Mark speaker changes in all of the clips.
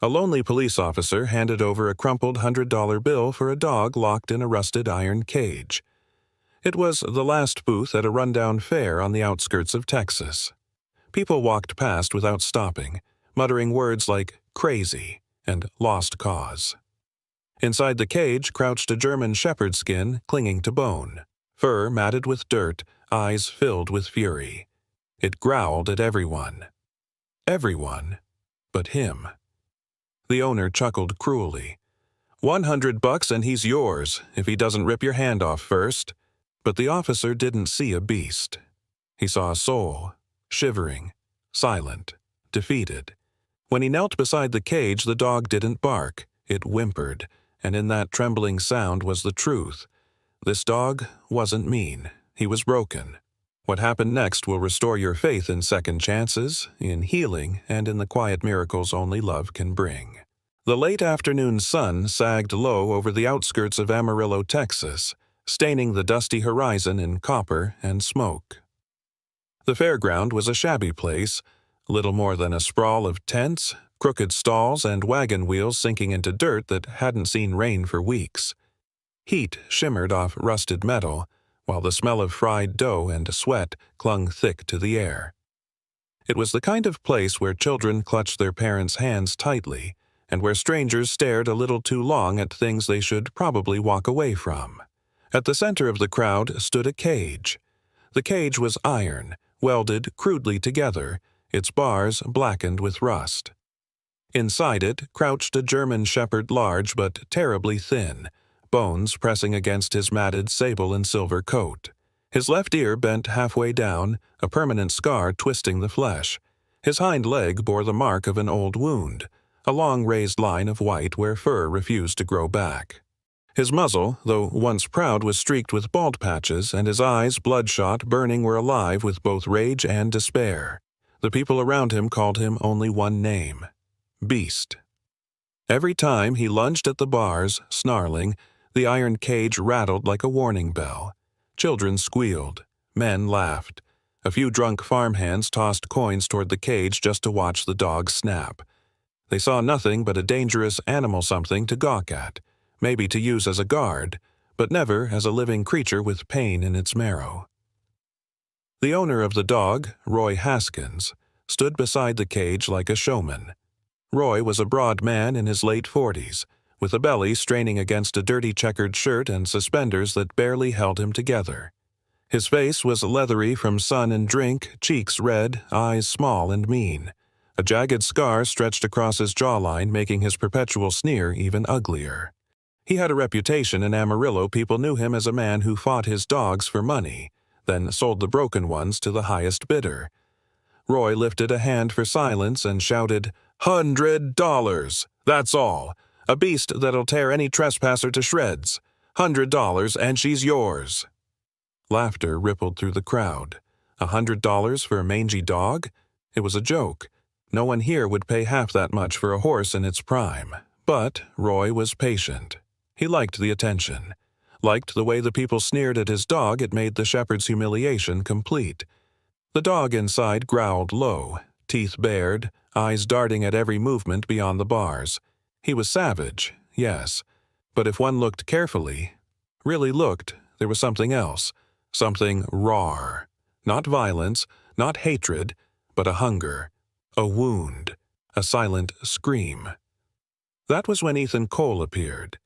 Speaker 1: A lonely police officer handed over a crumpled $100 bill for a dog locked in a rusted iron cage. It was the last booth at a rundown fair on the outskirts of Texas. People walked past without stopping, muttering words like crazy and lost cause. Inside the cage crouched a German shepherd skin clinging to bone, fur matted with dirt, eyes filled with fury. It growled at everyone. Everyone but him. The owner chuckled cruelly. $100 and he's yours, if he doesn't rip your hand off first. But the officer didn't see a beast. He saw a soul, shivering, silent, defeated. When he knelt beside the cage, the dog didn't bark. It whimpered, and in that trembling sound was the truth. This dog wasn't mean. He was broken. What happened next will restore your faith in second chances, in healing, and in the quiet miracles only love can bring. The late afternoon sun sagged low over the outskirts of Amarillo, Texas, staining the dusty horizon in copper and smoke. The fairground was a shabby place, little more than a sprawl of tents, crooked stalls, and wagon wheels sinking into dirt that hadn't seen rain for weeks. Heat shimmered off rusted metal, while the smell of fried dough and sweat clung thick to the air. It was the kind of place where children clutched their parents' hands tightly, and where strangers stared a little too long at things they should probably walk away from. At the center of the crowd stood a cage. The cage was iron, welded crudely together, its bars blackened with rust. Inside it crouched a German shepherd, large but terribly thin, bones pressing against his matted sable and silver coat. His left ear bent halfway down, a permanent scar twisting the flesh. His hind leg bore the mark of an old wound, a long raised line of white where fur refused to grow back. His muzzle, though once proud, was streaked with bald patches, and his eyes, bloodshot, burning, were alive with both rage and despair. The people around him called him only one name: Beast. Every time he lunged at the bars, snarling, the iron cage rattled like a warning bell. Children squealed. Men laughed. A few drunk farmhands tossed coins toward the cage just to watch the dog snap. They saw nothing but a dangerous animal something to gawk at, maybe to use as a guard, but never as a living creature with pain in its marrow. The owner of the dog, Roy Haskins, stood beside the cage like a showman. Roy was a broad man in his late 40s, with a belly straining against a dirty checkered shirt and suspenders that barely held him together. His face was leathery from sun and drink, cheeks red, eyes small and mean. A jagged scar stretched across his jawline, making his perpetual sneer even uglier. He had a reputation in Amarillo. People knew him as a man who fought his dogs for money, then sold the broken ones to the highest bidder. Roy lifted a hand for silence and shouted, $100! That's all! A beast that'll tear any trespasser to shreds. $100 and she's yours. Laughter rippled through the crowd. $100 for a mangy dog? It was a joke. No one here would pay half that much for a horse in its prime. But Roy was patient. He liked the attention. Liked the way the people sneered at his dog. It made the shepherd's humiliation complete. The dog inside growled low, teeth bared, eyes darting at every movement beyond the bars. He was savage, yes, but if one looked carefully, really looked, there was something else, something raw. Not violence, not hatred, but a hunger, a wound, a silent scream. That was when Ethan Cole appeared.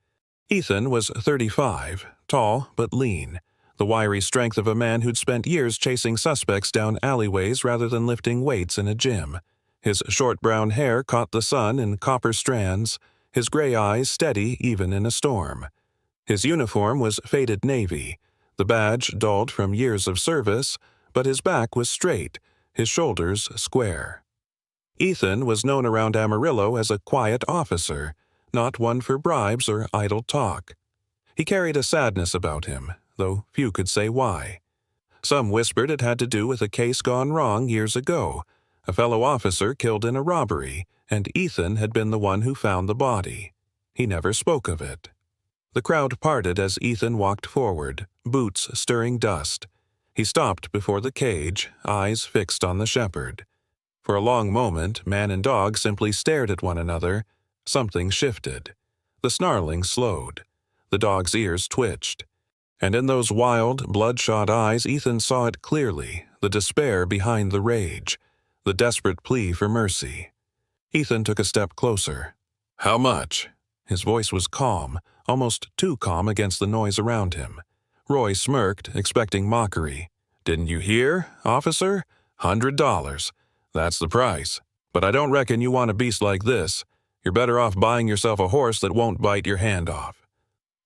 Speaker 1: Ethan was 35, tall but lean, the wiry strength of a man who'd spent years chasing suspects down alleyways rather than lifting weights in a gym. His short brown hair caught the sun in copper strands, his gray eyes steady even in a storm. His uniform was faded navy, the badge dulled from years of service, but his back was straight, his shoulders square. Ethan was known around Amarillo as a quiet officer, not one for bribes or idle talk. He carried a sadness about him, though few could say why. Some whispered it had to do with a case gone wrong years ago, a fellow officer killed in a robbery, and Ethan had been the one who found the body. He never spoke of it. The crowd parted as Ethan walked forward, boots stirring dust. He stopped before the cage, eyes fixed on the shepherd. For a long moment, man and dog simply stared at one another, Something shifted. The snarling slowed. The dog's ears twitched. And in those wild, bloodshot eyes, Ethan saw it clearly, the despair behind the rage, the desperate plea for mercy. Ethan took a step closer. "How much?" His voice was calm, almost too calm against the noise around him. Roy smirked, expecting mockery. "Didn't you hear, officer? $100. That's the price. But I don't reckon you want a beast like this. You're better off buying yourself a horse that won't bite your hand off."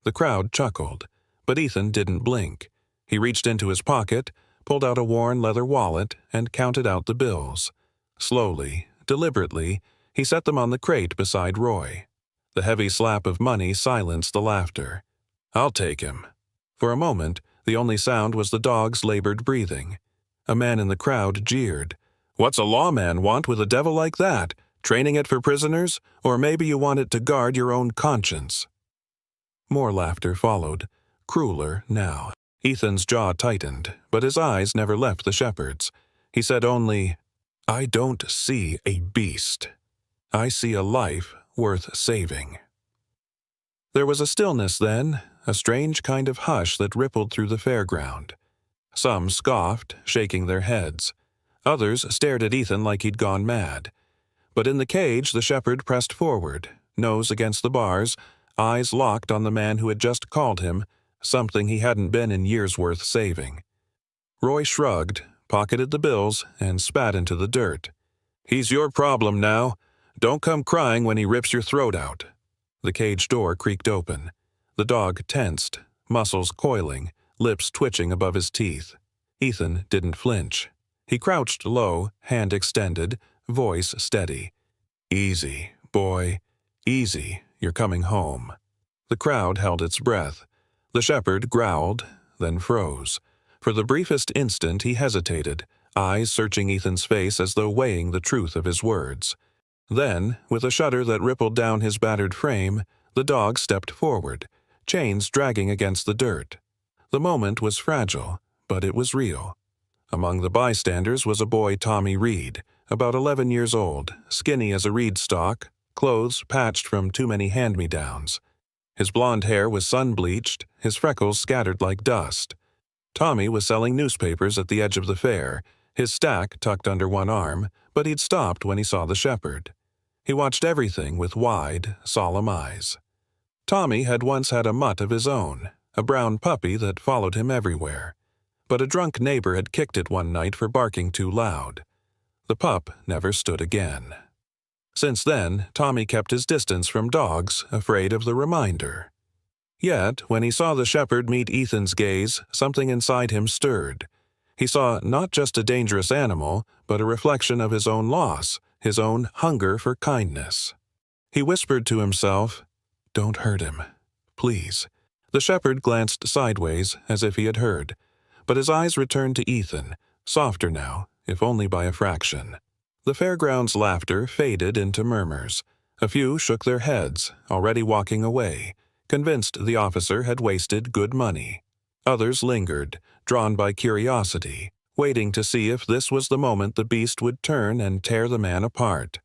Speaker 1: The crowd chuckled, but Ethan didn't blink. He reached into his pocket, pulled out a worn leather wallet, and counted out the bills. Slowly, deliberately, he set them on the crate beside Roy. The heavy slap of money silenced the laughter. "I'll take him." For a moment, the only sound was the dog's labored breathing. A man in the crowd jeered. "What's a lawman want with a devil like that? Training it for prisoners? Or maybe you want it to guard your own conscience?" More laughter followed, crueler now. Ethan's jaw tightened, but his eyes never left the shepherd's. He said only, "I don't see a beast. I see a life worth saving." There was a stillness then, a strange kind of hush that rippled through the fairground. Some scoffed, shaking their heads. Others stared at Ethan like he'd gone mad. But in the cage, the shepherd pressed forward, nose against the bars, eyes locked on the man who had just called him something he hadn't been in years worth saving. Roy shrugged, pocketed the bills, and spat into the dirt. "He's your problem now. Don't come crying when he rips your throat out." The cage door creaked open. The dog tensed, muscles coiling, lips twitching above his teeth. Ethan didn't flinch. He crouched low, hand extended, voice steady. "Easy, boy. Easy. You're coming home." The crowd held its breath. The shepherd growled, then froze. For the briefest instant he hesitated, eyes searching Ethan's face as though weighing the truth of his words. Then, with a shudder that rippled down his battered frame, the dog stepped forward, chains dragging against the dirt. The moment was fragile, but it was real. Among the bystanders was a boy, Tommy Reed, about 11 years old, skinny as a reed stalk, clothes patched from too many hand-me-downs. His blonde hair was sun-bleached, his freckles scattered like dust. Tommy was selling newspapers at the edge of the fair, his stack tucked under one arm, but he'd stopped when he saw the shepherd. He watched everything with wide, solemn eyes. Tommy had once had a mutt of his own, a brown puppy that followed him everywhere. But a drunk neighbor had kicked it one night for barking too loud. The pup never stood again. Since then, Tommy kept his distance from dogs, afraid of the reminder. Yet, when he saw the shepherd meet Ethan's gaze, something inside him stirred. He saw not just a dangerous animal, but a reflection of his own loss, his own hunger for kindness. He whispered to himself, "Don't hurt him. Please." The shepherd glanced sideways, as if he had heard, but his eyes returned to Ethan, softer now, if only by a fraction. The fairground's laughter faded into murmurs. A few shook their heads, already walking away, convinced the officer had wasted good money. Others lingered, drawn by curiosity, waiting to see if this was the moment the beast would turn and tear the man apart.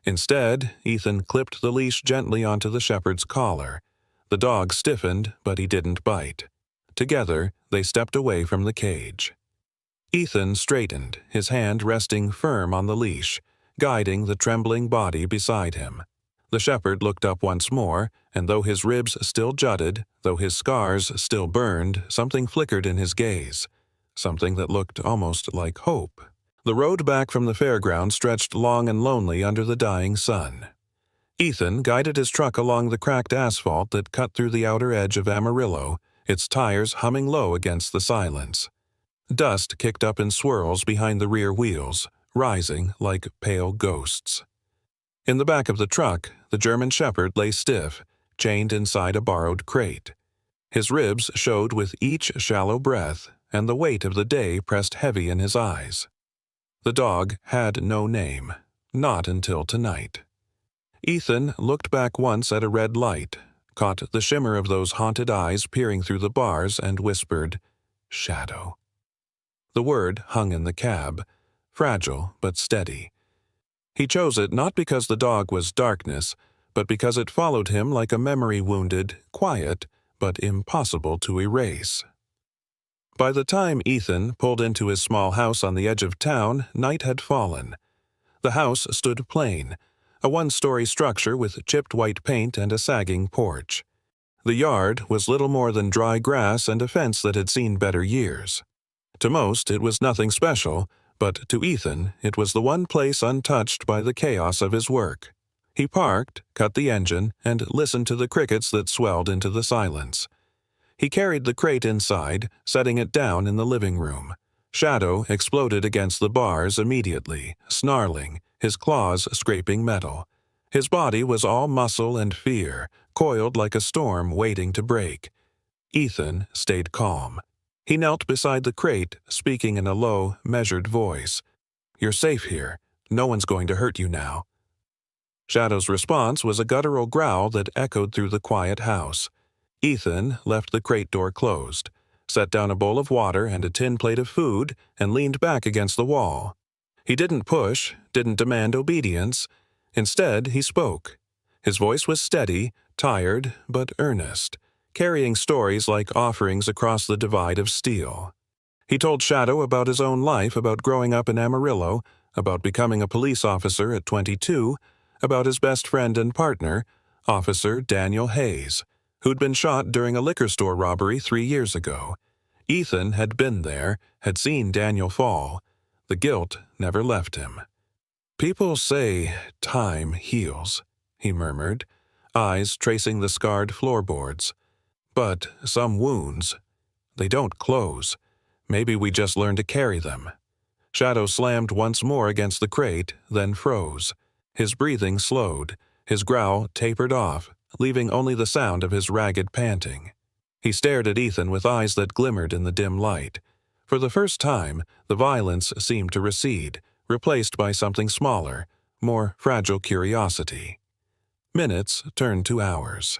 Speaker 1: Instead, Ethan clipped the leash gently onto the shepherd's collar. The dog stiffened, but he didn't bite. Together, they stepped away from the cage. Ethan straightened, his hand resting firm on the leash, guiding the trembling body beside him. The shepherd looked up once more, and though his ribs still jutted, though his scars still burned, something flickered in his gaze, something that looked almost like hope. The road back from the fairground stretched long and lonely under the dying sun. Ethan guided his truck along the cracked asphalt that cut through the outer edge of Amarillo, its tires humming low against the silence. Dust kicked up in swirls behind the rear wheels, rising like pale ghosts. In the back of the truck, the German shepherd lay stiff, chained inside a borrowed crate. His ribs showed with each shallow breath, and the weight of the day pressed heavy in his eyes. The dog had no name, not until tonight. Ethan looked back once at a red light, caught the shimmer of those haunted eyes peering through the bars, and whispered, "Shadow." The word hung in the cab, fragile but steady. He chose it not because the dog was darkness, but because it followed him like a memory-wounded, quiet, but impossible to erase. By the time Ethan pulled into his small house on the edge of town, night had fallen. The house stood plain, a one-story structure with chipped white paint and a sagging porch. The yard was little more than dry grass and a fence that had seen better years. To most, it was nothing special, but to Ethan, it was the one place untouched by the chaos of his work. He parked, cut the engine, and listened to the crickets that swelled into the silence. He carried the crate inside, setting it down in the living room. Shadow exploded against the bars immediately, snarling, his claws scraping metal. His body was all muscle and fear, coiled like a storm waiting to break. Ethan stayed calm. He knelt beside the crate, speaking in a low, measured voice. "You're safe here. No one's going to hurt you now." Shadow's response was a guttural growl that echoed through the quiet house. Ethan left the crate door closed, set down a bowl of water and a tin plate of food, and leaned back against the wall. He didn't push, didn't demand obedience. Instead, he spoke. His voice was steady, tired, but earnest, carrying stories like offerings across the divide of steel. He told Shadow about his own life, about growing up in Amarillo, about becoming a police officer at 22, about his best friend and partner, Officer Daniel Hayes, who'd been shot during a liquor store robbery 3 years ago. Ethan had been there, had seen Daniel fall. The guilt never left him. "People say time heals," he murmured, eyes tracing the scarred floorboards. "But some wounds, they don't close. Maybe we just learn to carry them." Shadow slammed once more against the crate, then froze. His breathing slowed, his growl tapered off, leaving only the sound of his ragged panting. He stared at Ethan with eyes that glimmered in the dim light. For the first time, the violence seemed to recede, replaced by something smaller, more fragile curiosity. Minutes turned to hours.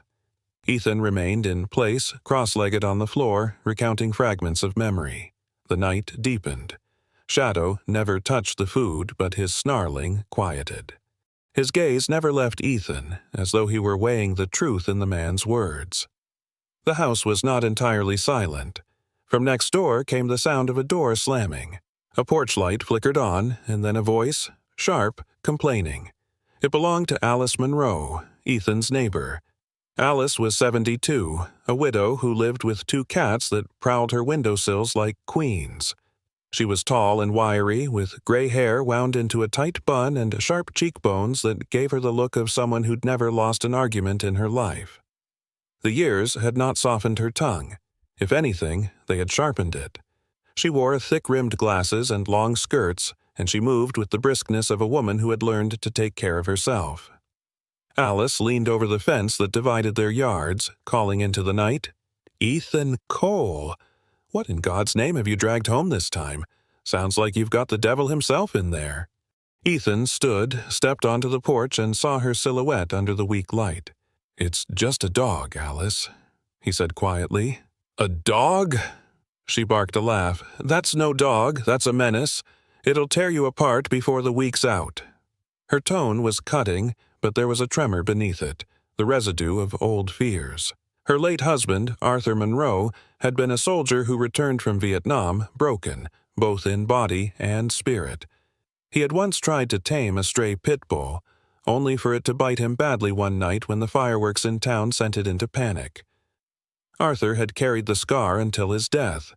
Speaker 1: Ethan remained in place, cross-legged on the floor, recounting fragments of memory. The night deepened. Shadow never touched the food, but his snarling quieted. His gaze never left Ethan, as though he were weighing the truth in the man's words. The house was not entirely silent. From next door came the sound of a door slamming. A porch light flickered on, and then a voice, sharp, complaining. It belonged to Alice Monroe, Ethan's neighbor. Alice was 72, a widow who lived with 2 cats that prowled her windowsills like queens. She was tall and wiry, with gray hair wound into a tight bun and sharp cheekbones that gave her the look of someone who'd never lost an argument in her life. The years had not softened her tongue. If anything, they had sharpened it. She wore thick-rimmed glasses and long skirts, and she moved with the briskness of a woman who had learned to take care of herself. Alice leaned over the fence that divided their yards, calling into the night, "Ethan Cole! What in God's name have you dragged home this time? Sounds like you've got the devil himself in there." Ethan stood, stepped onto the porch, and saw her silhouette under the weak light. "It's just a dog, Alice," he said quietly. "A dog?" She barked a laugh. "That's no dog, that's a menace. It'll tear you apart before the week's out." Her tone was cutting, but there was a tremor beneath it, the residue of old fears. Her late husband, Arthur Monroe, had been a soldier who returned from Vietnam, broken, both in body and spirit. He had once tried to tame a stray pit bull, only for it to bite him badly one night when the fireworks in town sent it into panic. Arthur had carried the scar until his death.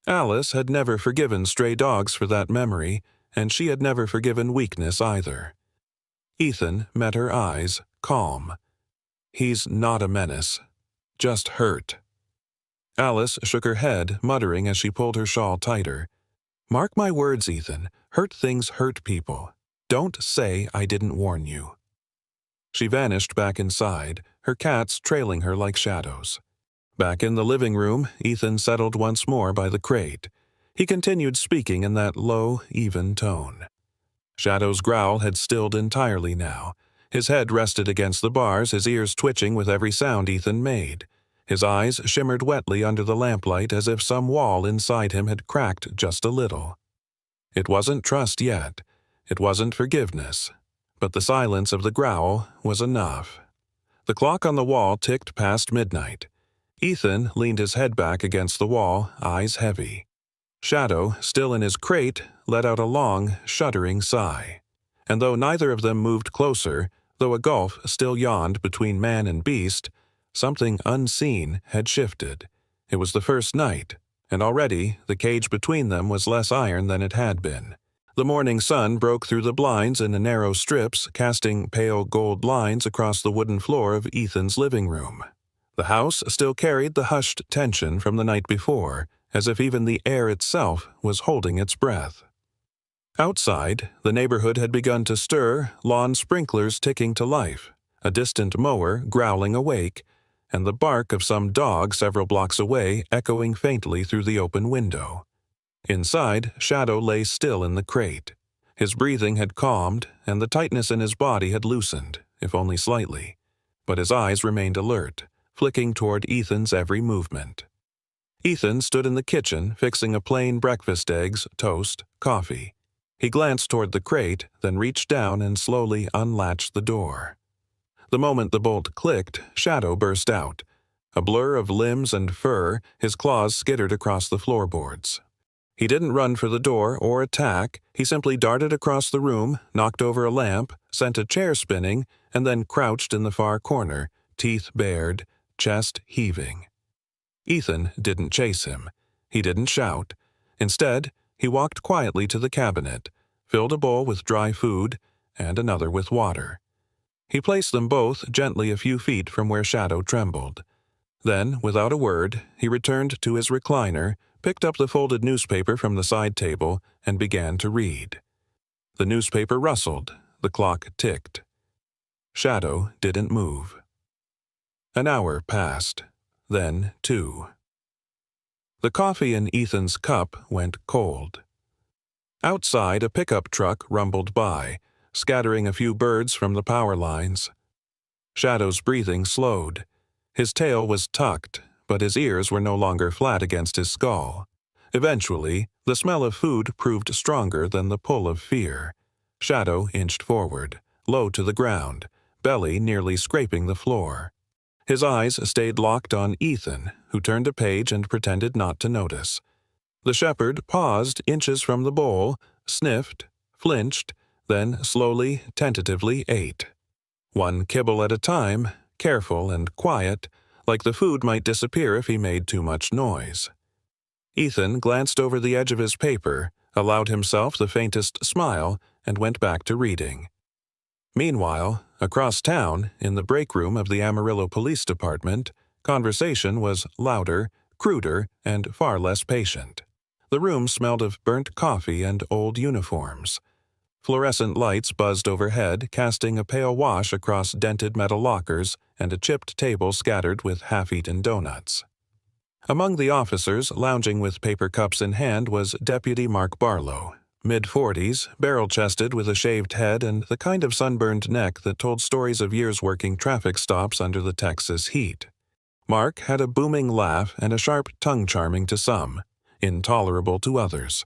Speaker 1: Alice had never forgiven stray dogs for that memory, and she had never forgiven weakness either. Ethan met her eyes, calm. "He's not a menace. Just hurt." Alice shook her head, muttering as she pulled her shawl tighter. "Mark my words, Ethan. Hurt things hurt people. Don't say I didn't warn you." She vanished back inside, her cats trailing her like shadows. Back in the living room, Ethan settled once more by the crate. He continued speaking in that low, even tone. Shadow's growl had stilled entirely now. His head rested against the bars, his ears twitching with every sound Ethan made. His eyes shimmered wetly under the lamplight as if some wall inside him had cracked just a little. It wasn't trust yet. It wasn't forgiveness. But the silence of the growl was enough. The clock on the wall ticked past midnight. Ethan leaned his head back against the wall, eyes heavy. Shadow, still in his crate, let out a long, shuddering sigh. And though neither of them moved closer, though a gulf still yawned between man and beast, something unseen had shifted. It was the first night, and already the cage between them was less iron than it had been. The morning sun broke through the blinds in narrow strips, casting pale gold lines across the wooden floor of Ethan's living room. The house still carried the hushed tension from the night before, as if even the air itself was holding its breath. Outside, the neighborhood had begun to stir, lawn sprinklers ticking to life, a distant mower growling awake, and the bark of some dog several blocks away echoing faintly through the open window. Inside, Shadow lay still in the crate. His breathing had calmed, and the tightness in his body had loosened, if only slightly. But his eyes remained alert, flicking toward Ethan's every movement. Ethan stood in the kitchen, fixing a plain breakfast: eggs, toast, coffee. He glanced toward the crate, then reached down and slowly unlatched the door. The moment the bolt clicked, Shadow burst out. A blur of limbs and fur, his claws skittered across the floorboards. He didn't run for the door or attack. He simply darted across the room, knocked over a lamp, sent a chair spinning, and then crouched in the far corner, teeth bared, chest heaving. Ethan didn't chase him. He didn't shout. Instead, he walked quietly to the cabinet, filled a bowl with dry food, and another with water. He placed them both gently a few feet from where Shadow trembled. Then, without a word, he returned to his recliner, picked up the folded newspaper from the side table, and began to read. The newspaper rustled, the clock ticked. Shadow didn't move. An hour passed, then 2. The coffee in Ethan's cup went cold. Outside, a pickup truck rumbled by, scattering a few birds from the power lines. Shadow's breathing slowed. His tail was tucked, but his ears were no longer flat against his skull. Eventually, the smell of food proved stronger than the pull of fear. Shadow inched forward, low to the ground, belly nearly scraping the floor. His eyes stayed locked on Ethan, who turned a page and pretended not to notice. The shepherd paused inches from the bowl, sniffed, flinched, then slowly, tentatively ate. One kibble at a time, careful and quiet, like the food might disappear if he made too much noise. Ethan glanced over the edge of his paper, allowed himself the faintest smile, and went back to reading. Meanwhile, across town, in the break room of the Amarillo Police Department, conversation was louder, cruder, and far less patient. The room smelled of burnt coffee and old uniforms. Fluorescent lights buzzed overhead, casting a pale wash across dented metal lockers and a chipped table scattered with half-eaten donuts. Among the officers, lounging with paper cups in hand, was Deputy Mark Barlow, mid-40s, barrel-chested with a shaved head and the kind of sunburned neck that told stories of years working traffic stops under the Texas heat. Mark had a booming laugh and a sharp tongue charming to some, intolerable to others.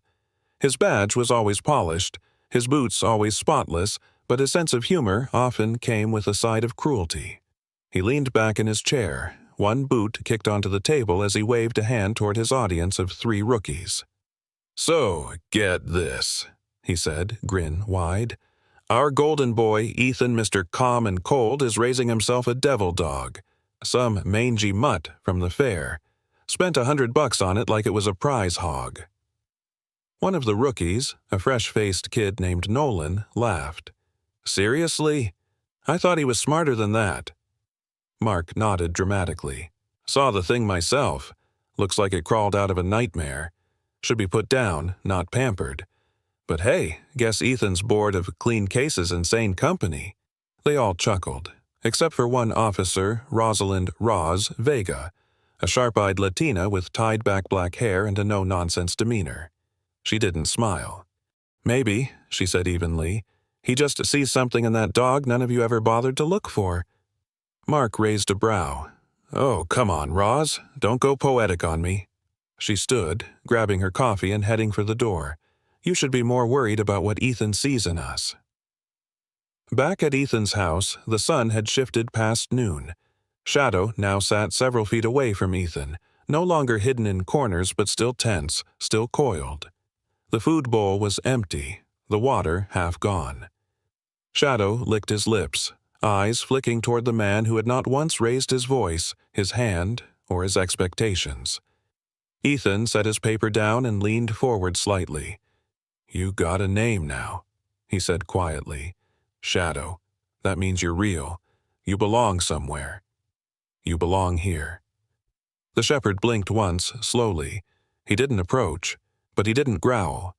Speaker 1: His badge was always polished, his boots always spotless, but his sense of humor often came with a side of cruelty. He leaned back in his chair, one boot kicked onto the table as he waved a hand toward his audience of 3 rookies. "So, get this," he said, grin wide. "Our golden boy, Ethan Mr. Calm and Cold, is raising himself a devil dog. Some mangy mutt from the fair. Spent $100 on it like it was a prize hog." One of the rookies, a fresh-faced kid named Nolan, laughed. "Seriously? I thought he was smarter than that." Mark nodded dramatically. "Saw the thing myself. Looks like it crawled out of a nightmare. Should be put down, not pampered. But hey, guess Ethan's bored of clean cases and sane company." They all chuckled, except for one officer, Rosalind "Roz" Vega, a sharp-eyed Latina with tied-back black hair and a no-nonsense demeanor. She didn't smile. "Maybe," she said evenly, "he just sees something in that dog none of you ever bothered to look for." Mark raised a brow. "Oh, come on, Roz. Don't go poetic on me." She stood, grabbing her coffee and heading for the door. "You should be more worried about what Ethan sees in us." Back at Ethan's house, the sun had shifted past noon. Shadow now sat several feet away from Ethan, no longer hidden in corners but still tense, still coiled. The food bowl was empty, the water half gone. Shadow licked his lips, eyes flicking toward the man who had not once raised his voice, his hand, or his expectations. Ethan set his paper down and leaned forward slightly. "You got a name now," he said quietly. "Shadow. That means you're real. You belong somewhere. You belong here." The shepherd blinked once, slowly. He didn't approach, but he didn't growl.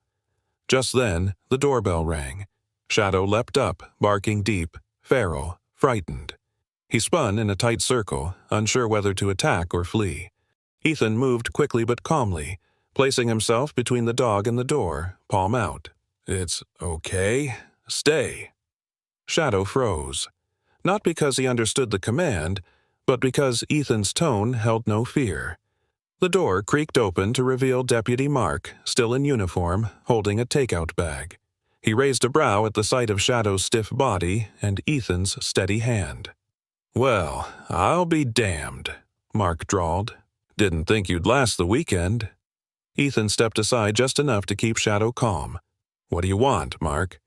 Speaker 1: Just then, the doorbell rang. Shadow leapt up, barking deep, feral, frightened. He spun in a tight circle, unsure whether to attack or flee. Ethan moved quickly but calmly, placing himself between the dog and the door, palm out. "It's okay. Stay." Shadow froze. Not because he understood the command, but because Ethan's tone held no fear. The door creaked open to reveal Deputy Mark, still in uniform, holding a takeout bag. He raised a brow at the sight of Shadow's stiff body and Ethan's steady hand. "Well, I'll be damned," Mark drawled. "Didn't think you'd last the weekend." Ethan stepped aside just enough to keep Shadow calm. "What do you want, Mark?"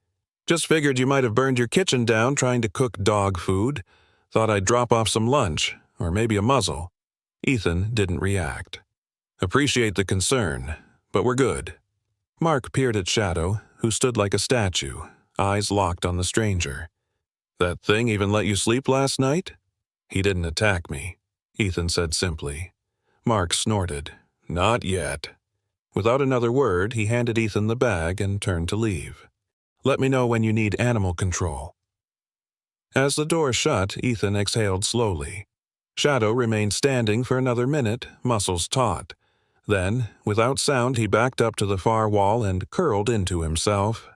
Speaker 1: "Just figured you might have burned your kitchen down trying to cook dog food. Thought I'd drop off some lunch, or maybe a muzzle." Ethan didn't react. "Appreciate the concern, but we're good." Mark peered at Shadow, who stood like a statue, eyes locked on the stranger. "That thing even let you sleep last night?" "He didn't attack me," Ethan said simply. Mark snorted. "Not yet." Without another word, he handed Ethan the bag and turned to leave. "Let me know when you need animal control." As the door shut, Ethan exhaled slowly. Shadow remained standing for another minute, muscles taut. Then, without sound, he backed up to the far wall and curled into himself.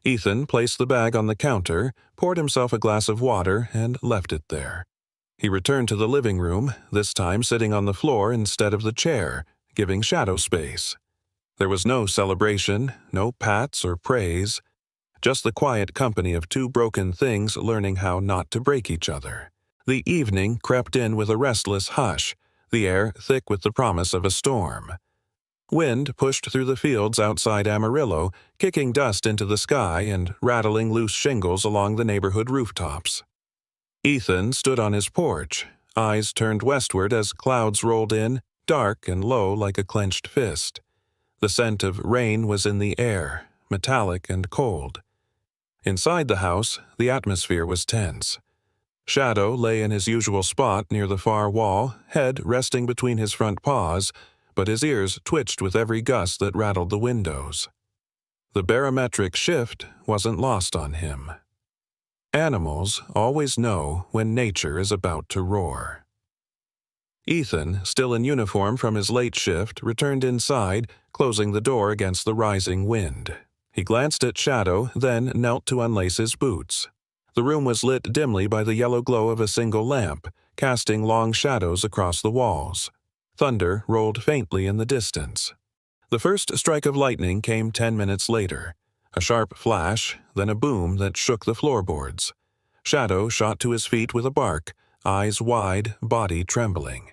Speaker 1: Ethan placed the bag on the counter, poured himself a glass of water, and left it there. He returned to the living room, this time sitting on the floor instead of the chair, giving Shadow space. There was no celebration, no pats or praise, just the quiet company of two broken things learning how not to break each other. The evening crept in with a restless hush, the air thick with the promise of a storm. Wind pushed through the fields outside Amarillo, kicking dust into the sky and rattling loose shingles along the neighborhood rooftops. Ethan stood on his porch, eyes turned westward as clouds rolled in, dark and low like a clenched fist. The scent of rain was in the air, metallic and cold. Inside the house, the atmosphere was tense. Shadow lay in his usual spot near the far wall, head resting between his front paws, but his ears twitched with every gust that rattled the windows. The barometric shift wasn't lost on him. Animals always know when nature is about to roar. Ethan, still in uniform from his late shift, returned inside, closing the door against the rising wind. He glanced at Shadow, then knelt to unlace his boots. The room was lit dimly by the yellow glow of a single lamp, casting long shadows across the walls. Thunder rolled faintly in the distance. The first strike of lightning came 10 minutes later. A sharp flash, then a boom that shook the floorboards. Shadow shot to his feet with a bark, eyes wide, body trembling.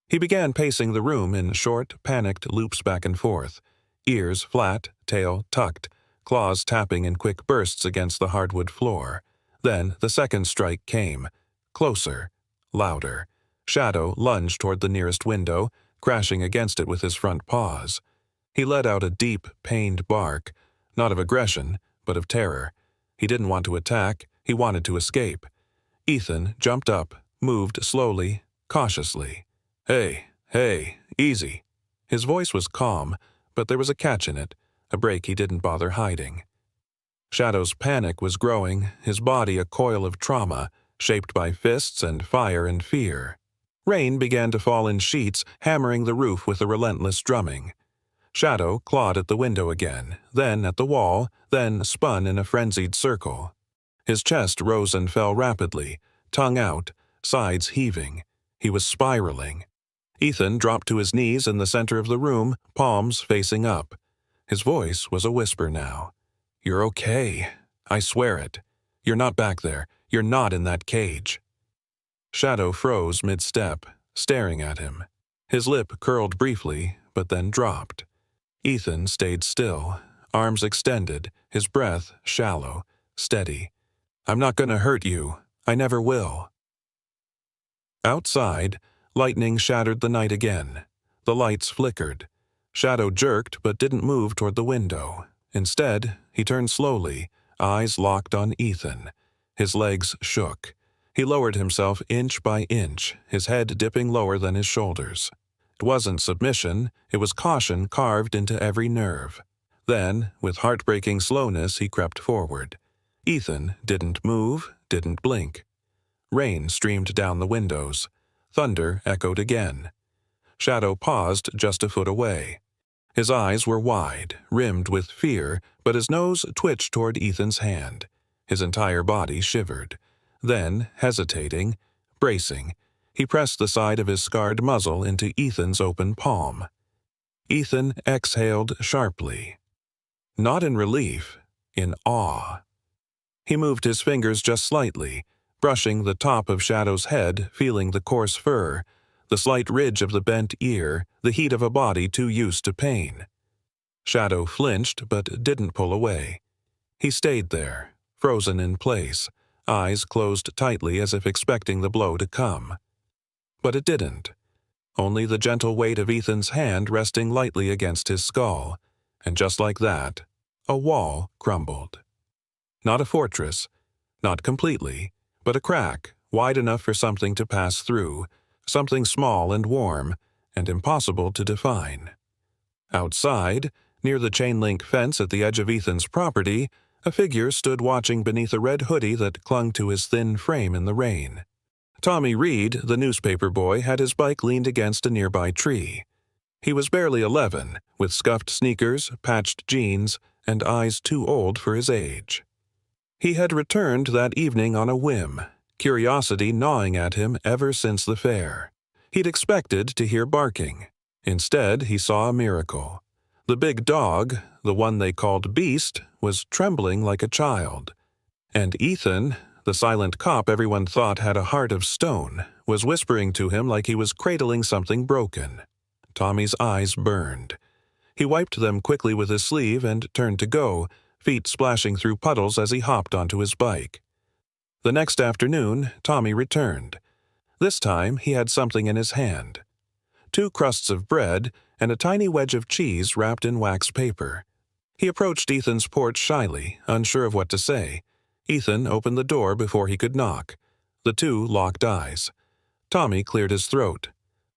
Speaker 1: He began pacing the room in short, panicked loops back and forth, ears flat, tail tucked, claws tapping in quick bursts against the hardwood floor. Then the second strike came. Closer. Louder. Shadow lunged toward the nearest window, crashing against it with his front paws. He let out a deep, pained bark, not of aggression, but of terror. He didn't want to attack, he wanted to escape. Ethan jumped up, moved slowly, cautiously. Hey, easy." His voice was calm, but there was a catch in it, a break he didn't bother hiding. Shadow's panic was growing, his body a coil of trauma, shaped by fists and fire and fear. Rain began to fall in sheets, hammering the roof with a relentless drumming. Shadow clawed at the window again, then at the wall, then spun in a frenzied circle. His chest rose and fell rapidly, tongue out, sides heaving. He was spiraling. Ethan dropped to his knees in the center of the room, palms facing up. His voice was a whisper now. "You're okay. I swear it. You're not back there. You're not in that cage." Shadow froze mid-step, staring at him. His lip curled briefly, but then dropped. Ethan stayed still, arms extended, his breath shallow, steady. "I'm not gonna hurt you. I never will." Outside, lightning shattered the night again. The lights flickered. Shadow jerked but didn't move toward the window. Instead, he turned slowly, eyes locked on Ethan. His legs shook. He lowered himself inch by inch, his head dipping lower than his shoulders. It wasn't submission, it was caution carved into every nerve. Then, with heartbreaking slowness, he crept forward. Ethan didn't move, didn't blink. Rain streamed down the windows. Thunder echoed again. Shadow paused just a foot away. His eyes were wide, rimmed with fear, but his nose twitched toward Ethan's hand. His entire body shivered. Then, hesitating, bracing, he pressed the side of his scarred muzzle into Ethan's open palm. Ethan exhaled sharply. Not in relief, in awe. He moved his fingers just slightly, brushing the top of Shadow's head, feeling the coarse fur, the slight ridge of the bent ear, the heat of a body too used to pain. Shadow flinched but didn't pull away. He stayed there, frozen in place, eyes closed tightly as if expecting the blow to come. But it didn't. Only the gentle weight of Ethan's hand resting lightly against his skull, and just like that, a wall crumbled. Not a fortress, not completely, but a crack, wide enough for something to pass through, something small and warm, and impossible to define. Outside, near the chain-link fence at the edge of Ethan's property, a figure stood watching beneath a red hoodie that clung to his thin frame in the rain. Tommy Reed, the newspaper boy, had his bike leaned against a nearby tree. He was barely 11, with scuffed sneakers, patched jeans, and eyes too old for his age. He had returned that evening on a whim, curiosity gnawing at him ever since the fair. He'd expected to hear barking. Instead, he saw a miracle. The big dog, the one they called Beast, was trembling like a child. And Ethan, the silent cop everyone thought had a heart of stone, was whispering to him like he was cradling something broken. Tommy's eyes burned. He wiped them quickly with his sleeve and turned to go, feet splashing through puddles as he hopped onto his bike. The next afternoon, Tommy returned. This time, he had something in his hand. 2 crusts of bread and a tiny wedge of cheese wrapped in wax paper. He approached Ethan's porch shyly, unsure of what to say. Ethan opened the door before he could knock. The two locked eyes. Tommy cleared his throat.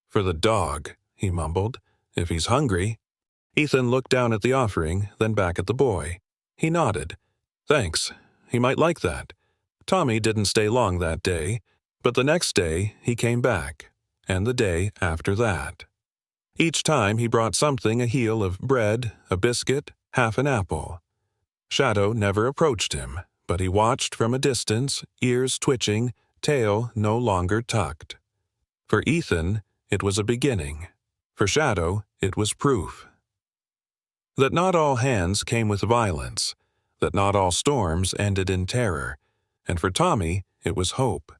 Speaker 1: "For the dog," he mumbled. "If he's hungry." Ethan looked down at the offering, then back at the boy. He nodded. "Thanks. He might like that." Tommy didn't stay long that day, but the next day he came back, and the day after that. Each time he brought something: a heel of bread, a biscuit, half an apple. Shadow never approached him, but he watched from a distance, ears twitching, tail no longer tucked. For Ethan, it was a beginning. For Shadow, it was proof. That not all hands came with violence, that not all storms ended in terror, and for Tommy, it was hope.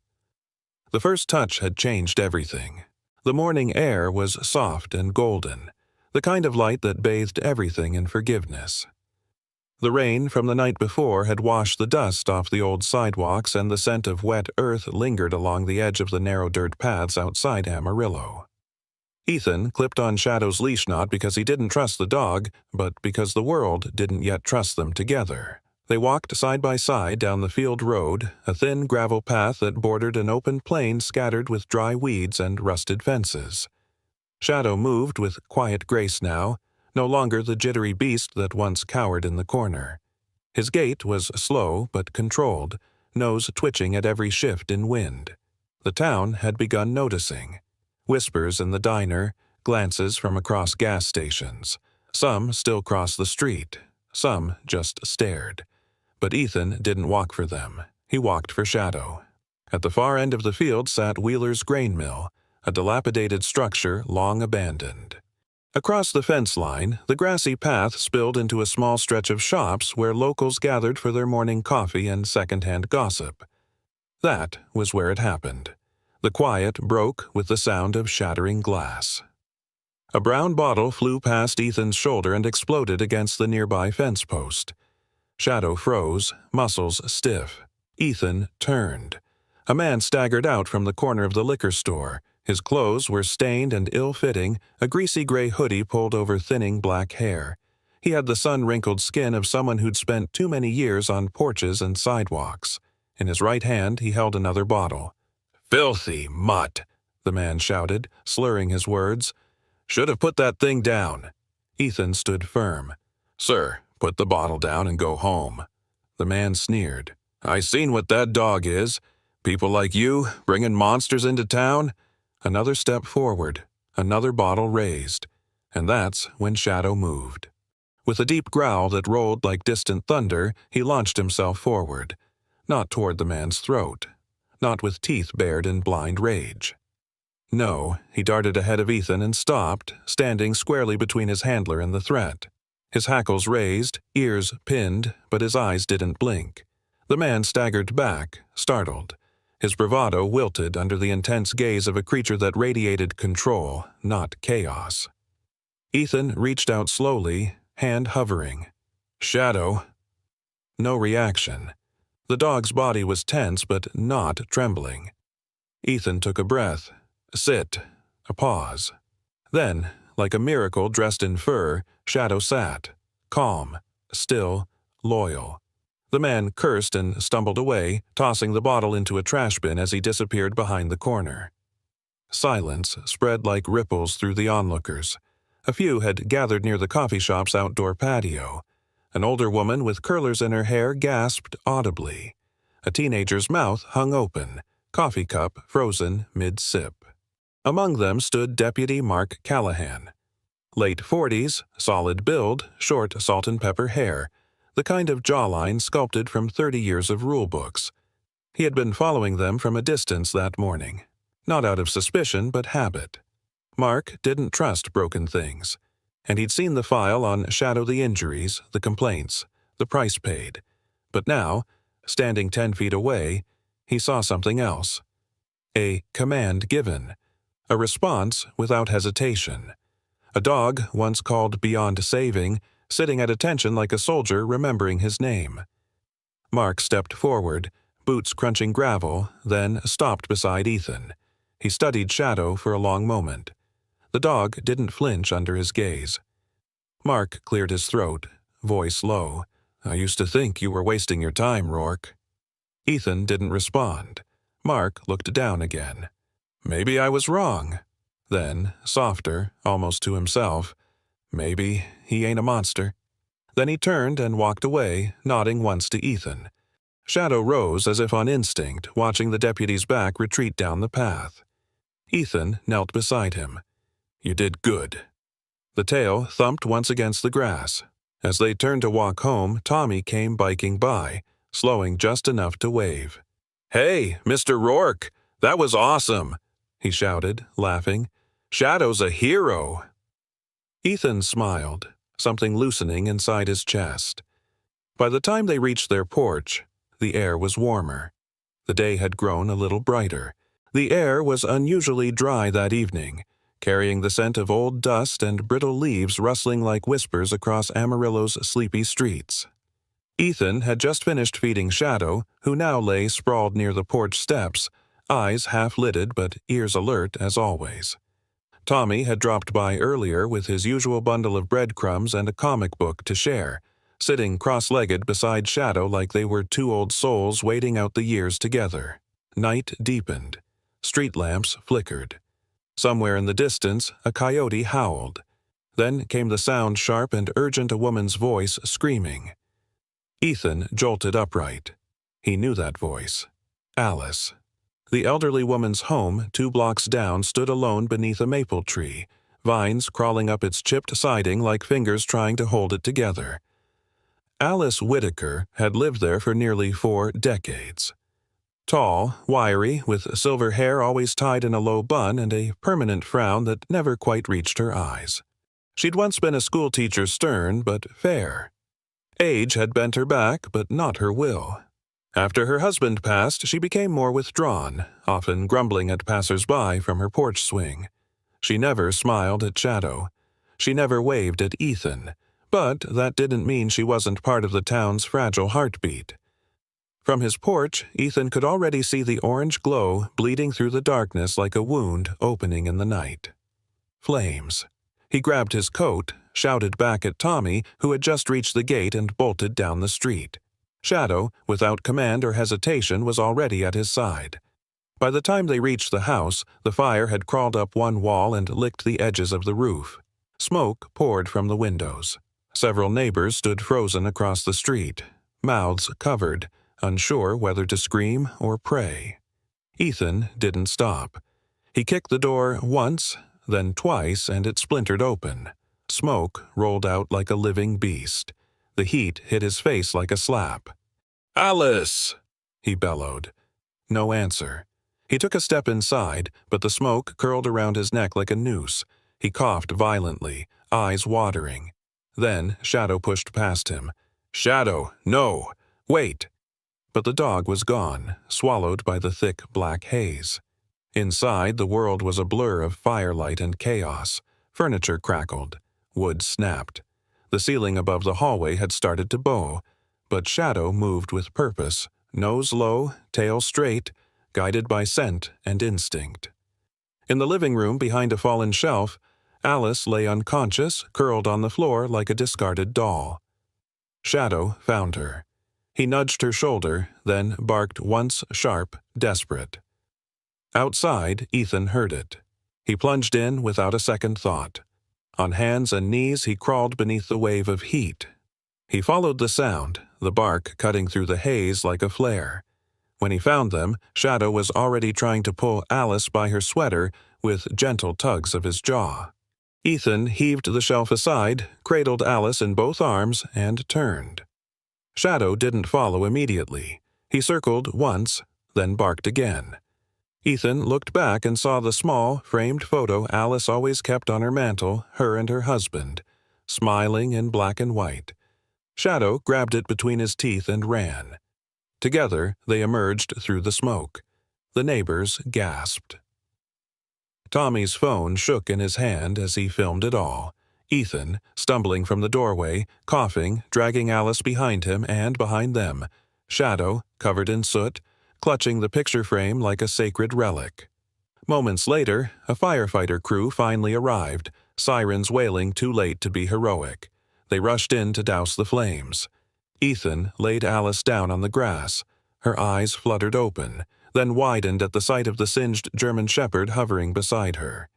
Speaker 1: The first touch had changed everything. The morning air was soft and golden, the kind of light that bathed everything in forgiveness. The rain from the night before had washed the dust off the old sidewalks, and the scent of wet earth lingered along the edge of the narrow dirt paths outside Amarillo. Ethan clipped on Shadow's leash not because he didn't trust the dog, but because the world didn't yet trust them together. They walked side by side down the field road, a thin gravel path that bordered an open plain scattered with dry weeds and rusted fences. Shadow moved with quiet grace now, no longer the jittery beast that once cowered in the corner. His gait was slow but controlled, nose twitching at every shift in wind. The town had begun noticing. Whispers in the diner, glances from across gas stations. Some still crossed the street, some just stared. But Ethan didn't walk for them. He walked for Shadow. At the far end of the field sat Wheeler's grain mill, a dilapidated structure long abandoned. Across the fence line, the grassy path spilled into a small stretch of shops where locals gathered for their morning coffee and second-hand gossip. That was where it happened. The quiet broke with the sound of shattering glass. A brown bottle flew past Ethan's shoulder and exploded against the nearby fence post. Shadow froze, muscles stiff. Ethan turned. A man staggered out from the corner of the liquor store. His clothes were stained and ill-fitting, a greasy gray hoodie pulled over thinning black hair. He had the sun-wrinkled skin of someone who'd spent too many years on porches and sidewalks. In his right hand, he held another bottle. "Filthy mutt," the man shouted, slurring his words. "Should have put that thing down." Ethan stood firm. "Sir, put the bottle down and go home." The man sneered. "I seen what that dog is. People like you, bringing monsters into town." Another step forward, another bottle raised, and that's when Shadow moved. With a deep growl that rolled like distant thunder, he launched himself forward, not toward the man's throat, not with teeth bared in blind rage. No, he darted ahead of Ethan and stopped, standing squarely between his handler and the threat. His hackles raised, ears pinned, but his eyes didn't blink. The man staggered back, startled. His bravado wilted under the intense gaze of a creature that radiated control, not chaos. Ethan reached out slowly, hand hovering. "Shadow." No reaction. The dog's body was tense but not trembling. Ethan took a breath. "Sit." A pause. Then, like a miracle dressed in fur, Shadow sat, calm, still, loyal. The man cursed and stumbled away, tossing the bottle into a trash bin as he disappeared behind the corner. Silence spread like ripples through the onlookers. A few had gathered near the coffee shop's outdoor patio. An older woman with curlers in her hair gasped audibly. A teenager's mouth hung open, coffee cup frozen mid-sip. Among them stood Deputy Mark Callahan. Late 40s, solid build, short salt and pepper hair, the kind of jawline sculpted from 30 years of rule books. He had been following them from a distance that morning, not out of suspicion but habit. Mark didn't trust broken things, and he'd seen the file on Shadow, the injuries, the complaints, the price paid. But now, standing 10 feet away, he saw something else. A command given, a response without hesitation. A dog, once called beyond saving, sitting at attention like a soldier remembering his name. Mark stepped forward, boots crunching gravel, then stopped beside Ethan. He studied Shadow for a long moment. The dog didn't flinch under his gaze. Mark cleared his throat, voice low. "I used to think you were wasting your time, Rourke." Ethan didn't respond. Mark looked down again. "Maybe I was wrong." Then, softer, almost to himself, "Maybe he ain't a monster." Then he turned and walked away, nodding once to Ethan. Shadow rose as if on instinct, watching the deputy's back retreat down the path. Ethan knelt beside him. "You did good." The tail thumped once against the grass. As they turned to walk home, Tommy came biking by, slowing just enough to wave. "Hey, Mr. Rourke, that was awesome," he shouted, laughing. "Shadow's a hero." Ethan smiled, something loosening inside his chest. By the time they reached their porch, the air was warmer. The day had grown a little brighter. The air was unusually dry that evening, carrying the scent of old dust and brittle leaves rustling like whispers across Amarillo's sleepy streets. Ethan had just finished feeding Shadow, who now lay sprawled near the porch steps, eyes half-lidded but ears alert as always. Tommy had dropped by earlier with his usual bundle of breadcrumbs and a comic book to share, sitting cross-legged beside Shadow like they were two old souls waiting out the years together. Night deepened. Street lamps flickered. Somewhere in the distance, a coyote howled. Then came the sound sharp and urgent a woman's voice screaming. Ethan jolted upright. He knew that voice. Alice. The elderly woman's home, 2 blocks down, stood alone beneath a maple tree, vines crawling up its chipped siding like fingers trying to hold it together. Alice Whitaker had lived there for nearly 4 decades. Tall, wiry, with silver hair always tied in a low bun and a permanent frown that never quite reached her eyes. She'd once been a schoolteacher, stern but fair. Age had bent her back, but not her will. After her husband passed, she became more withdrawn, often grumbling at passers-by from her porch swing. She never smiled at Shadow. She never waved at Ethan, but that didn't mean she wasn't part of the town's fragile heartbeat. From his porch, Ethan could already see the orange glow bleeding through the darkness like a wound opening in the night. Flames. He grabbed his coat, shouted back at Tommy, who had just reached the gate and bolted down the street. Shadow, without command or hesitation, was already at his side. By the time they reached the house, the fire had crawled up one wall and licked the edges of the roof. Smoke poured from the windows. Several neighbors stood frozen across the street, mouths covered, unsure whether to scream or pray. Ethan didn't stop. He kicked the door once, then twice, and it splintered open. Smoke rolled out like a living beast. The heat hit his face like a slap. "Alice!" he bellowed. No answer. He took a step inside, but the smoke curled around his neck like a noose. He coughed violently, eyes watering. Then Shadow pushed past him. "Shadow, no! Wait!" But the dog was gone, swallowed by the thick black haze. Inside, the world was a blur of firelight and chaos. Furniture crackled. Wood snapped. The ceiling above the hallway had started to bow, but Shadow moved with purpose, nose low, tail straight, guided by scent and instinct. In the living room behind a fallen shelf, Alice lay unconscious, curled on the floor like a discarded doll. Shadow found her. He nudged her shoulder, then barked once sharp, desperate. Outside, Ethan heard it. He plunged in without a second thought. On hands and knees, he crawled beneath the wave of heat. He followed the sound, the bark cutting through the haze like a flare. When he found them, Shadow was already trying to pull Alice by her sweater with gentle tugs of his jaw. Ethan heaved the shelf aside, cradled Alice in both arms, and turned. Shadow didn't follow immediately. He circled once, then barked again. Ethan looked back and saw the small, framed photo Alice always kept on her mantel, her and her husband, smiling in black and white. Shadow grabbed it between his teeth and ran. Together, they emerged through the smoke. The neighbors gasped. Tommy's phone shook in his hand as he filmed it all. Ethan, stumbling from the doorway, coughing, dragging Alice behind him and behind them. Shadow, covered in soot, clutching the picture frame like a sacred relic. Moments later, a firefighter crew finally arrived, sirens wailing too late to be heroic. They rushed in to douse the flames. Ethan laid Alice down on the grass. Her eyes fluttered open, then widened at the sight of the singed German shepherd hovering beside her.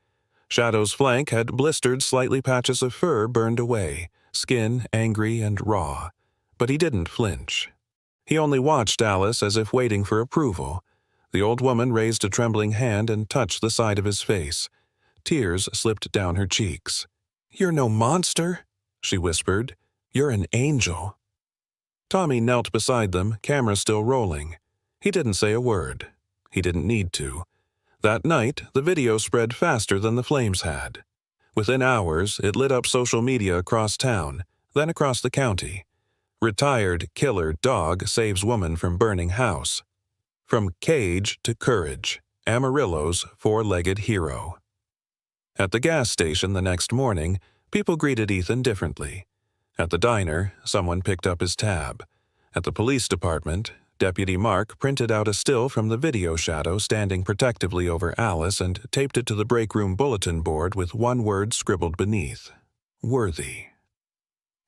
Speaker 1: Shadow's flank had blistered slightly, patches of fur burned away, skin angry and raw. But he didn't flinch. He only watched Alice as if waiting for approval. The old woman raised a trembling hand and touched the side of his face. Tears slipped down her cheeks. "You're no monster," she whispered. "You're an angel." Tommy knelt beside them, camera still rolling. He didn't say a word. He didn't need to. That night, the video spread faster than the flames had. Within hours, it lit up social media across town, then across the county. Retired killer dog saves woman from burning house. From cage to courage, Amarillo's four-legged hero. At the gas station the next morning, people greeted Ethan differently. At the diner, someone picked up his tab. At the police department, Deputy Mark printed out a still from the video Shadow standing protectively over Alice and taped it to the break room bulletin board with one word scribbled beneath: worthy.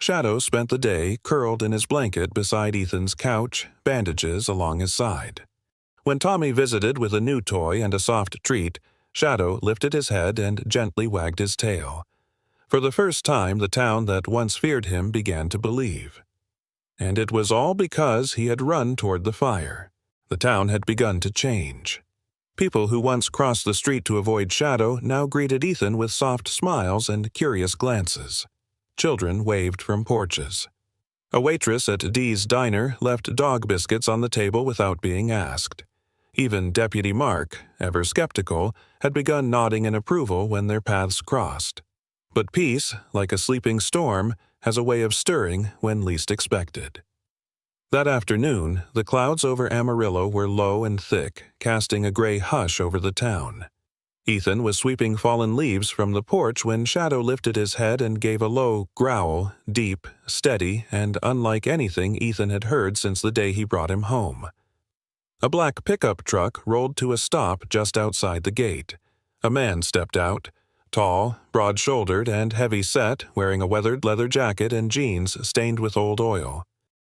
Speaker 1: Shadow spent the day curled in his blanket beside Ethan's couch, bandages along his side. When Tommy visited with a new toy and a soft treat, Shadow lifted his head and gently wagged his tail. For the first time, the town that once feared him began to believe. And it was all because he had run toward the fire. The town had begun to change. People who once crossed the street to avoid Shadow now greeted Ethan with soft smiles and curious glances. Children waved from porches. A waitress at Dee's diner left dog biscuits on the table without being asked. Even Deputy Mark, ever skeptical, had begun nodding in approval when their paths crossed. But peace, like a sleeping storm, has a way of stirring when least expected. That afternoon, the clouds over Amarillo were low and thick, casting a gray hush over the town. Ethan was sweeping fallen leaves from the porch when Shadow lifted his head and gave a low growl, deep, steady, and unlike anything Ethan had heard since the day he brought him home. A black pickup truck rolled to a stop just outside the gate. A man stepped out, tall, broad-shouldered, and heavy-set, wearing a weathered leather jacket and jeans stained with old oil.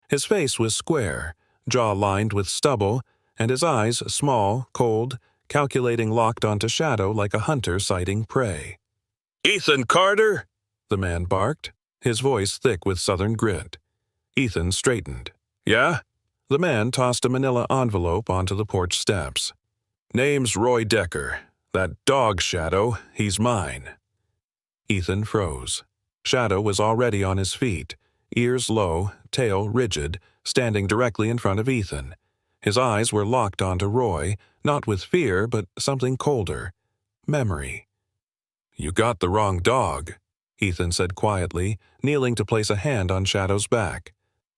Speaker 1: His face was square, jaw lined with stubble, and his eyes small, cold, calculating, locked onto Shadow like a hunter sighting prey. "Ethan Carter!" the man barked, his voice thick with southern grit. Ethan straightened. "Yeah?" The man tossed a manila envelope onto the porch steps. "Name's Roy Decker. That dog, Shadow, he's mine." Ethan froze. Shadow was already on his feet, ears low, tail rigid, standing directly in front of Ethan. His eyes were locked onto Roy, not with fear, but something colder. Memory. "You got the wrong dog," Ethan said quietly, kneeling to place a hand on Shadow's back.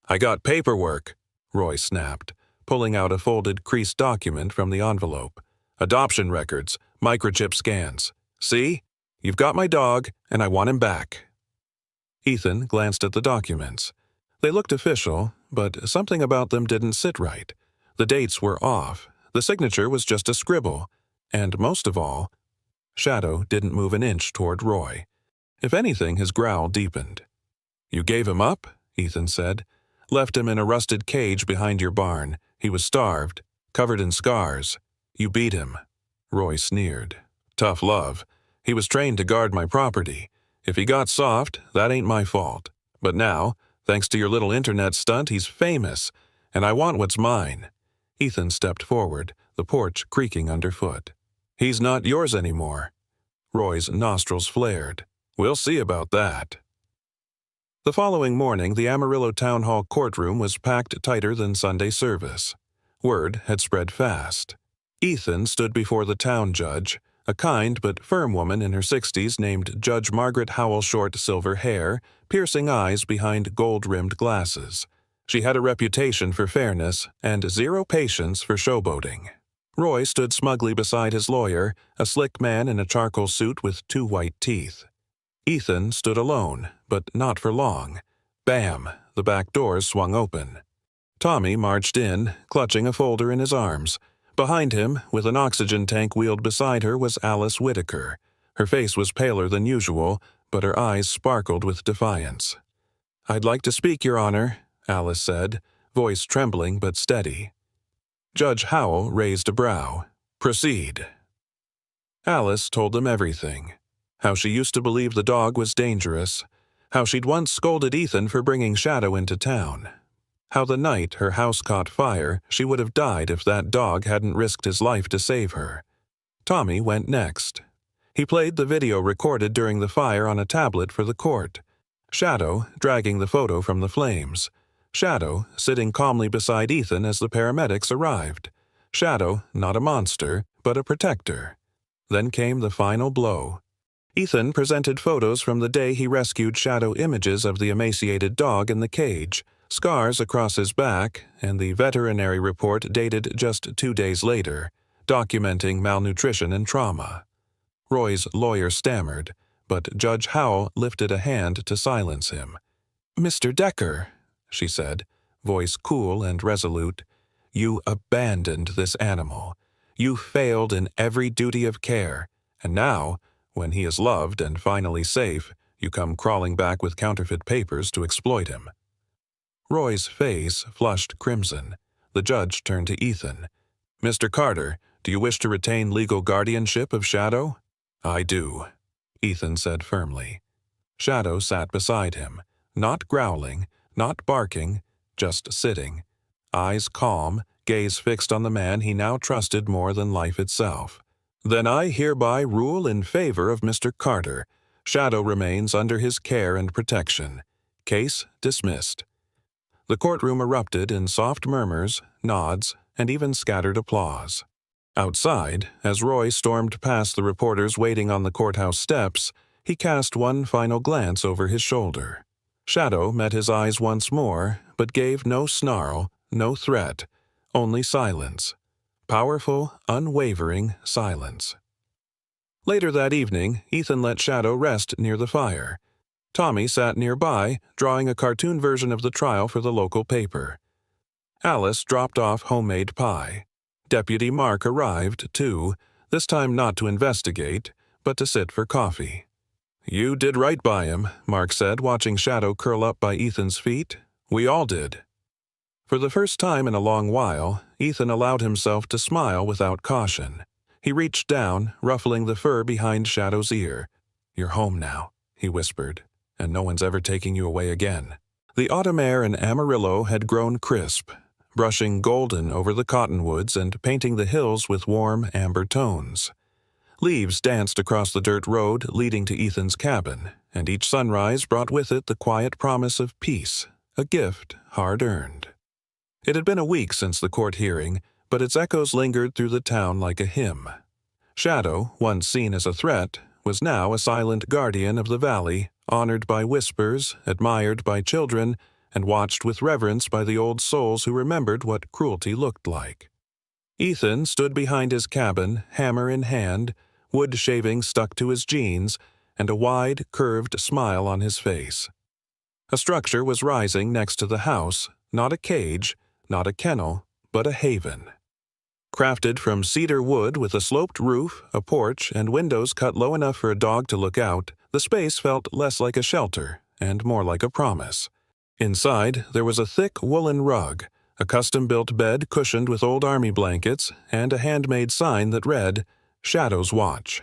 Speaker 1: "I got paperwork," Roy snapped, pulling out a folded, creased document from the envelope. "Adoption records, microchip scans. See? You've got my dog, and I want him back." Ethan glanced at the documents. They looked official, but something about them didn't sit right. The dates were off, the signature was just a scribble, and most of all, Shadow didn't move an inch toward Roy. If anything, his growl deepened. "You gave him up?" Ethan said. "Left him in a rusted cage behind your barn. He was starved, covered in scars. You beat him." Roy sneered. "Tough love. He was trained to guard my property. If he got soft, that ain't my fault. But now, thanks to your little internet stunt, he's famous, and I want what's mine." Ethan stepped forward, the porch creaking underfoot. "He's not yours anymore." Roy's nostrils flared. "We'll see about that." The following morning, the Amarillo Town Hall courtroom was packed tighter than Sunday service. Word had spread fast. Ethan stood before the town judge, a kind but firm woman in her 60s named Judge Margaret Howell, short silver hair, piercing eyes behind gold-rimmed glasses. She had a reputation for fairness and zero patience for showboating. Roy stood smugly beside his lawyer, a slick man in a charcoal suit with 2 white teeth. Ethan stood alone, but not for long. Bam! The back doors swung open. Tommy marched in, clutching a folder in his arms. Behind him, with an oxygen tank wheeled beside her, was Alice Whitaker. Her face was paler than usual, but her eyes sparkled with defiance. "I'd like to speak, Your Honor," Alice said, voice trembling but steady. Judge Howell raised a brow. "Proceed." Alice told them everything. How she used to believe the dog was dangerous. How she'd once scolded Ethan for bringing Shadow into town. How the night her house caught fire, she would have died if that dog hadn't risked his life to save her. Tommy went next. He played the video recorded during the fire on a tablet for the court. Shadow dragging the photo from the flames. Shadow sitting calmly beside Ethan as the paramedics arrived. Shadow not a monster, but a protector. Then came the final blow. Ethan presented photos from the day he rescued Shadow, images of the emaciated dog in the cage, scars across his back, and the veterinary report dated just 2 days later, documenting malnutrition and trauma. Roy's lawyer stammered, but Judge Howell lifted a hand to silence him. "Mr. Decker," she said, voice cool and resolute, "you abandoned this animal. You failed in every duty of care, and now, when he is loved and finally safe, you come crawling back with counterfeit papers to exploit him." Roy's face flushed crimson. The judge turned to Ethan. "Mr. Carter, do you wish to retain legal guardianship of Shadow?" "I do," Ethan said firmly. Shadow sat beside him, not growling, not barking, just sitting. Eyes calm, gaze fixed on the man he now trusted more than life itself. "Then I hereby rule in favor of Mr. Carter. Shadow remains under his care and protection. Case dismissed." The courtroom erupted in soft murmurs, nods, and even scattered applause. Outside, as Roy stormed past the reporters waiting on the courthouse steps, He cast one final glance over his shoulder. Shadow met his eyes once more, but gave no snarl, no threat, only silence. Powerful, unwavering silence. Later that evening, Ethan let Shadow rest near the fire. Tommy sat nearby, drawing a cartoon version of the trial for the local paper. Alice dropped off homemade pie. Deputy Mark arrived, too, this time not to investigate, but to sit for coffee. "You did right by him," Mark said, watching Shadow curl up by Ethan's feet. "We all did." For the first time in a long while, Ethan allowed himself to smile without caution. He reached down, ruffling the fur behind Shadow's ear. "You're home now," he whispered, "and no one's ever taking you away again." The autumn air in Amarillo had grown crisp, brushing golden over the cottonwoods and painting the hills with warm amber tones. Leaves danced across the dirt road leading to Ethan's cabin, and each sunrise brought with it the quiet promise of peace, a gift hard-earned. It had been a week since the court hearing, but its echoes lingered through the town like a hymn. Shadow, once seen as a threat, was now a silent guardian of the valley, honored by whispers, admired by children, and watched with reverence by the old souls who remembered what cruelty looked like. Ethan stood behind his cabin, hammer in hand, wood shaving stuck to his jeans, and a wide, curved smile on his face. A structure was rising next to the house, not a cage, not a kennel, but a haven. Crafted from cedar wood with a sloped roof, a porch, and windows cut low enough for a dog to look out, the space felt less like a shelter and more like a promise. Inside, there was a thick woolen rug, a custom-built bed cushioned with old army blankets, and a handmade sign that read, "Shadow's Watch."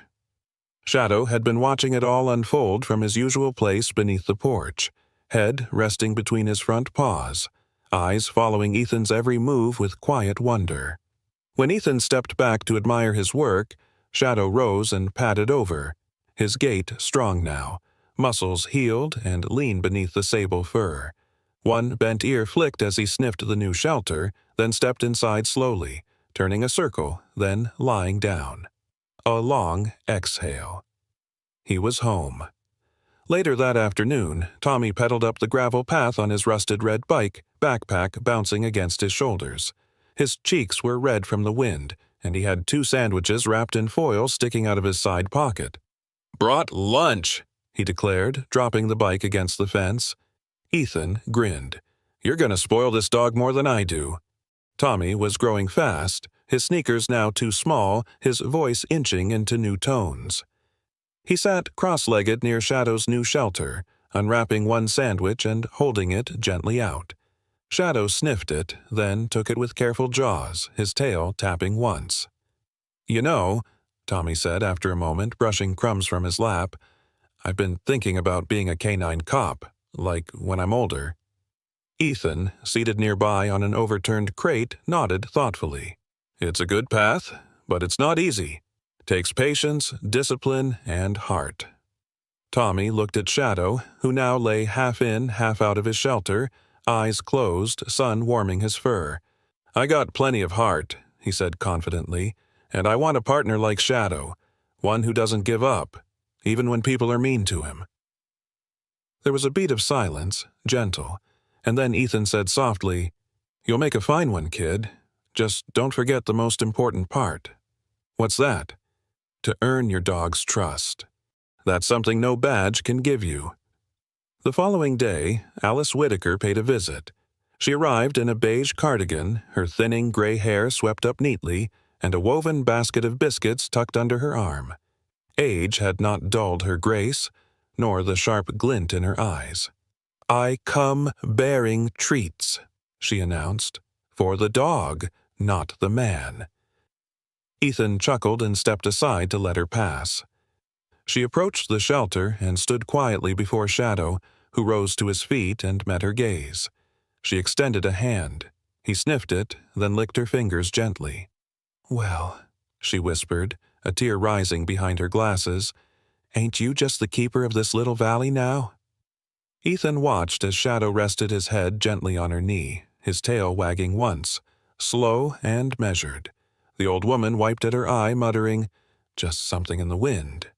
Speaker 1: Shadow had been watching it all unfold from his usual place beneath the porch, head resting between his front paws, eyes following Ethan's every move with quiet wonder. When Ethan stepped back to admire his work, Shadow rose and padded over, his gait strong now, muscles healed and lean beneath the sable fur. One bent ear flicked as he sniffed the new shelter, then stepped inside slowly, turning a circle, then lying down. A long exhale. He was home. Later that afternoon, Tommy pedaled up the gravel path on his rusted red bike, backpack bouncing against his shoulders. His cheeks were red from the wind, and he had 2 sandwiches wrapped in foil sticking out of his side pocket. "Brought lunch," he declared, dropping the bike against the fence. Ethan grinned. "You're going to spoil this dog more than I do." Tommy was growing fast, his sneakers now too small, his voice inching into new tones. He sat cross-legged near Shadow's new shelter, unwrapping one sandwich and holding it gently out. Shadow sniffed it, then took it with careful jaws, his tail tapping once. "You know," Tommy said after a moment, brushing crumbs from his lap, "I've been thinking about being a canine cop, like when I'm older." Ethan, seated nearby on an overturned crate, nodded thoughtfully. "It's a good path, but it's not easy. Takes patience, discipline, and heart." Tommy looked at Shadow, who now lay half in, half out of his shelter, eyes closed, sun warming his fur. "I got plenty of heart," he said confidently, "and I want a partner like Shadow, one who doesn't give up, even when people are mean to him." There was a beat of silence, gentle, and then Ethan said softly, "You'll make a fine one, kid. Just don't forget the most important part." "What's that?" "To earn your dog's trust. That's something no badge can give you." The following day, Alice Whitaker paid a visit. She arrived in a beige cardigan, her thinning gray hair swept up neatly, and a woven basket of biscuits tucked under her arm. Age had not dulled her grace, nor the sharp glint in her eyes. "I come bearing treats," she announced, "for the dog, not the man." Ethan chuckled and stepped aside to let her pass. She approached the shelter and stood quietly before Shadow, who rose to his feet and met her gaze. She extended a hand. He sniffed it, then licked her fingers gently. "Well," she whispered, a tear rising behind her glasses, "ain't you just the keeper of this little valley now?" Ethan watched as Shadow rested his head gently on her knee, his tail wagging once, slow and measured. The old woman wiped at her eye, muttering, "Just something in the wind."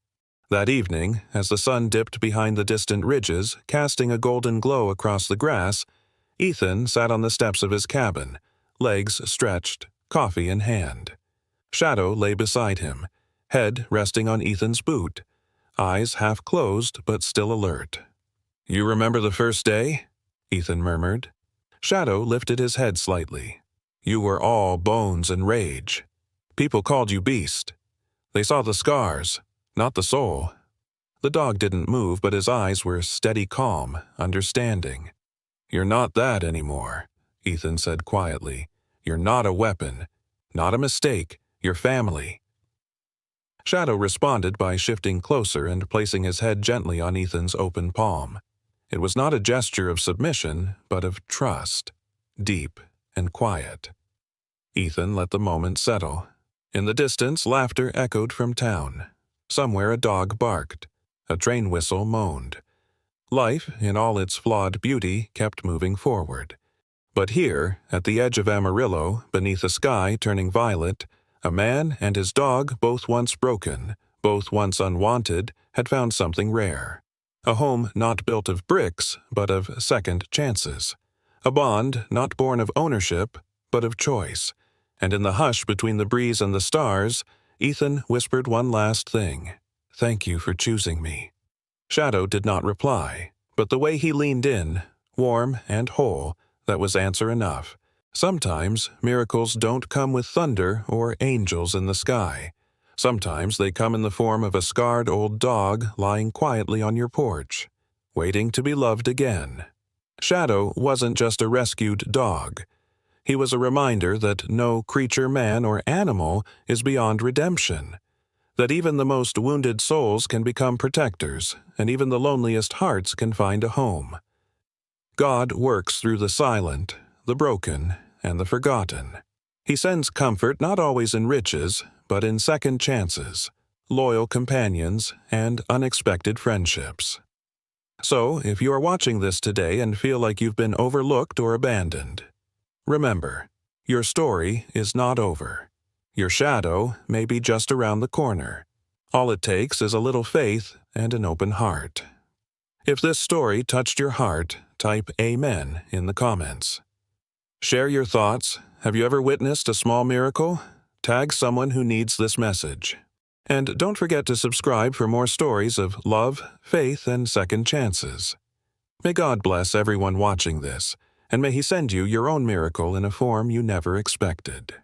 Speaker 1: That evening, as the sun dipped behind the distant ridges, casting a golden glow across the grass, Ethan sat on the steps of his cabin, legs stretched, coffee in hand. Shadow lay beside him, head resting on Ethan's boot, eyes half closed but still alert. "You remember the first day?" Ethan murmured. Shadow lifted his head slightly. "You were all bones and rage. People called you Beast. They saw the scars, not the soul." The dog didn't move, but his eyes were steady calm, understanding. "You're not that anymore," Ethan said quietly. "You're not a weapon, not a mistake. You're family." Shadow responded by shifting closer and placing his head gently on Ethan's open palm. It was not a gesture of submission, but of trust, deep and quiet. Ethan let the moment settle. In the distance, laughter echoed from town. Somewhere a dog barked. A train whistle moaned. Life, in all its flawed beauty, kept moving forward. But here, at the edge of Amarillo, beneath a sky turning violet, a man and his dog, both once broken, both once unwanted, had found something rare. A home not built of bricks, but of second chances. A bond not born of ownership, but of choice. And in the hush between the breeze and the stars, Ethan whispered one last thing. "Thank you for choosing me." Shadow did not reply, but the way he leaned in, warm and whole, that was answer enough. Sometimes miracles don't come with thunder or angels in the sky. Sometimes they come in the form of a scarred old dog lying quietly on your porch, waiting to be loved again. Shadow wasn't just a rescued dog. He was a reminder that no creature, man, or animal is beyond redemption, that even the most wounded souls can become protectors, and even the loneliest hearts can find a home. God works through the silent, the broken, and the forgotten. He sends comfort not always in riches, but in second chances, loyal companions, and unexpected friendships. So, if you are watching this today and feel like you've been overlooked or abandoned, remember, your story is not over. Your shadow may be just around the corner. All it takes is a little faith and an open heart. If this story touched your heart, type Amen in the comments. Share your thoughts. Have you ever witnessed a small miracle? Tag someone who needs this message. And don't forget to subscribe for more stories of love, faith, and second chances. May God bless everyone watching this, and may He send you your own miracle in a form you never expected.